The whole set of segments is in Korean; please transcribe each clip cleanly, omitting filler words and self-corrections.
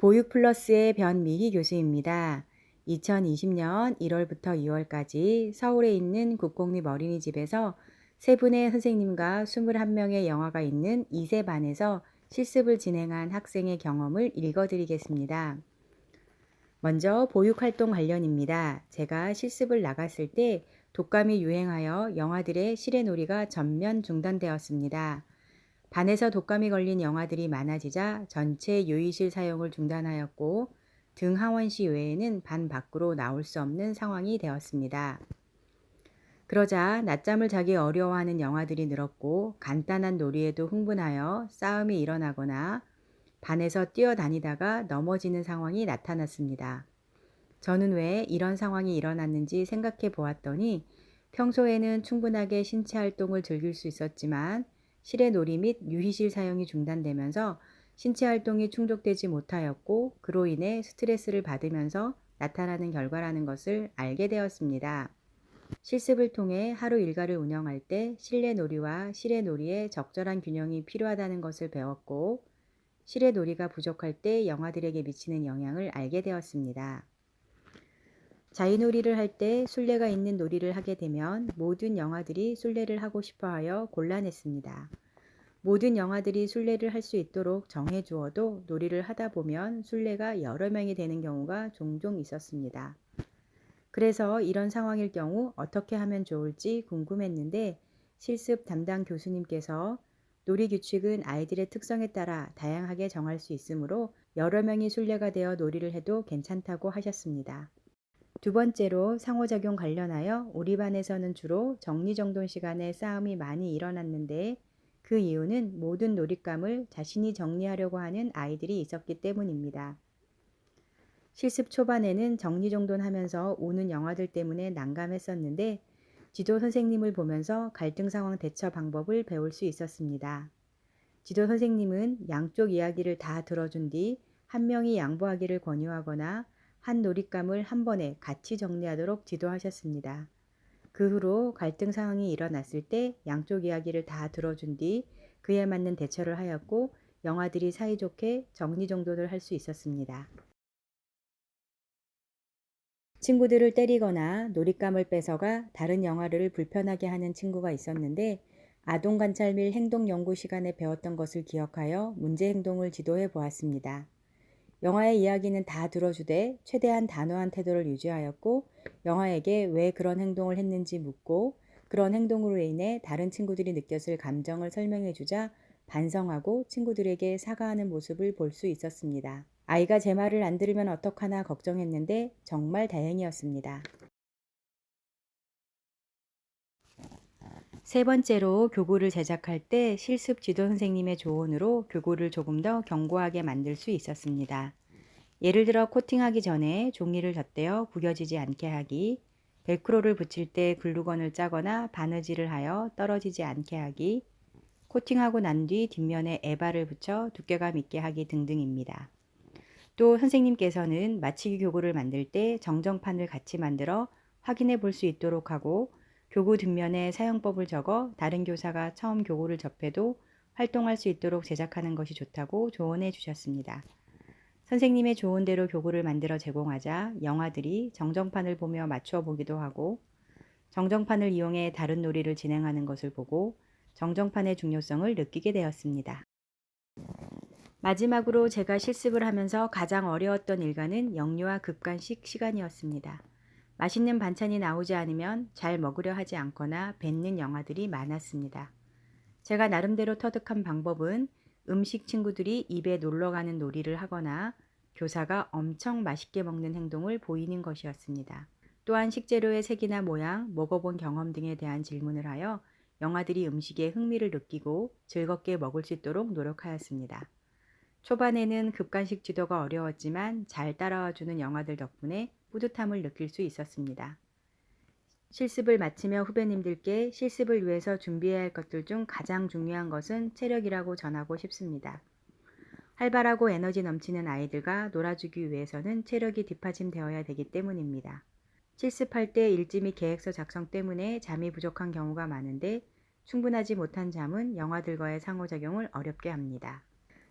보육플러스의 변미희 교수입니다. 2020년 1월부터 2월까지 서울에 있는 국공립 어린이집에서 세 분의 선생님과 21명의 영아가 있는 2세 반에서 실습을 진행한 학생의 경험을 읽어드리겠습니다. 먼저 보육활동 관련입니다. 제가 실습을 나갔을 때 독감이 유행하여 영아들의 실외놀이가 전면 중단되었습니다. 반에서 독감이 걸린 영아들이 많아지자 전체 요의실 사용을 중단하였고 등 하원 시 외에는 반 밖으로 나올 수 없는 상황이 되었습니다. 그러자 낮잠을 자기 어려워하는 영아들이 늘었고 간단한 놀이에도 흥분하여 싸움이 일어나거나 반에서 뛰어다니다가 넘어지는 상황이 나타났습니다. 저는 왜 이런 상황이 일어났는지 생각해 보았더니 평소에는 충분하게 신체 활동을 즐길 수 있었지만 실외놀이 및 유희실 사용이 중단되면서 신체 활동이 충족되지 못하였고 그로 인해 스트레스를 받으면서 나타나는 결과라는 것을 알게 되었습니다. 실습을 통해 하루 일과를 운영할 때 실내놀이와 실외놀이의 적절한 균형이 필요하다는 것을 배웠고 실외놀이가 부족할 때 영아들에게 미치는 영향을 알게 되었습니다. 자유놀이를 할 때 술래가 있는 놀이를 하게 되면 모든 영아들이 술래를 하고 싶어 하여 곤란했습니다. 모든 영아들이 술래를 할 수 있도록 정해 주어도 놀이를 하다 보면 술래가 여러 명이 되는 경우가 종종 있었습니다. 그래서 이런 상황일 경우 어떻게 하면 좋을지 궁금했는데 실습 담당 교수님께서 놀이 규칙은 아이들의 특성에 따라 다양하게 정할 수 있으므로 여러 명이 술래가 되어 놀이를 해도 괜찮다고 하셨습니다. 두 번째로 상호작용 관련하여 우리 반에서는 주로 정리정돈 시간에 싸움이 많이 일어났는데 그 이유는 모든 놀잇감을 자신이 정리하려고 하는 아이들이 있었기 때문입니다. 실습 초반에는 정리정돈하면서 우는 영아들 때문에 난감했었는데 지도 선생님을 보면서 갈등 상황 대처 방법을 배울 수 있었습니다. 지도 선생님은 양쪽 이야기를 다 들어준 뒤 한 명이 양보하기를 권유하거나 한 놀잇감을 한 번에 같이 정리하도록 지도하셨습니다. 그 후로 갈등 상황이 일어났을 때 양쪽 이야기를 다 들어준 뒤 그에 맞는 대처를 하였고 영아들이 사이좋게 정리정돈을 할 수 있었습니다. 친구들을 때리거나 놀잇감을 뺏어가 다른 영아를 불편하게 하는 친구가 있었는데 아동 관찰 및 행동 연구 시간에 배웠던 것을 기억하여 문제 행동을 지도해 보았습니다. 영아의 이야기는 다 들어주되 최대한 단호한 태도를 유지하였고 영아에게 왜 그런 행동을 했는지 묻고 그런 행동으로 인해 다른 친구들이 느꼈을 감정을 설명해 주자 반성하고 친구들에게 사과하는 모습을 볼 수 있었습니다. 아이가 제 말을 안 들으면 어떡하나 걱정했는데 정말 다행이었습니다. 세 번째로 교구를 제작할 때 실습 지도 선생님의 조언으로 교구를 조금 더 견고하게 만들 수 있었습니다. 예를 들어 코팅하기 전에 종이를 덧대어 구겨지지 않게 하기, 벨크로를 붙일 때 글루건을 짜거나 바느질을 하여 떨어지지 않게 하기, 코팅하고 난 뒤 뒷면에 에바를 붙여 두께감 있게 하기 등등입니다. 또 선생님께서는 맞추기 교구를 만들 때 정정판을 같이 만들어 확인해 볼 수 있도록 하고 교구 뒷면에 사용법을 적어 다른 교사가 처음 교구를 접해도 활동할 수 있도록 제작하는 것이 좋다고 조언해 주셨습니다. 선생님의 조언대로 교구를 만들어 제공하자 영아들이 정정판을 보며 맞추어 보기도 하고 정정판을 이용해 다른 놀이를 진행하는 것을 보고 정정판의 중요성을 느끼게 되었습니다. 마지막으로 제가 실습을 하면서 가장 어려웠던 일과는 영유아 급간식 시간이었습니다. 맛있는 반찬이 나오지 않으면 잘 먹으려 하지 않거나 뱉는 영아들이 많았습니다. 제가 나름대로 터득한 방법은 음식 친구들이 입에 놀러가는 놀이를 하거나 교사가 엄청 맛있게 먹는 행동을 보이는 것이었습니다. 또한 식재료의 색이나 모양, 먹어본 경험 등에 대한 질문을 하여 영아들이 음식에 흥미를 느끼고 즐겁게 먹을 수 있도록 노력하였습니다. 초반에는 급간식 지도가 어려웠지만 잘 따라와주는 영아들 덕분에 뿌듯함을 느낄 수 있었습니다. 실습을 마치며 후배님들께 실습을 위해서 준비해야 할 것들 중 가장 중요한 것은 체력이라고 전하고 싶습니다. 활발하고 에너지 넘치는 아이들과 놀아주기 위해서는 체력이 뒷받침되어야 되기 때문입니다. 실습할 때 일지 및 계획서 작성 때문에 잠이 부족한 경우가 많은데 충분하지 못한 잠은 영아들과의 상호작용을 어렵게 합니다.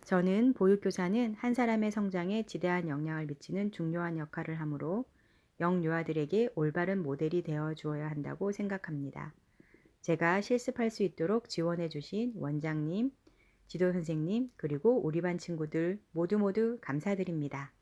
저는 보육교사는 한 사람의 성장에 지대한 영향을 미치는 중요한 역할을 하므로 영유아들에게 올바른 모델이 되어 주어야 한다고 생각합니다. 제가 실습할 수 있도록 지원해 주신 원장님, 지도 선생님, 그리고 우리 반 친구들 모두 감사드립니다.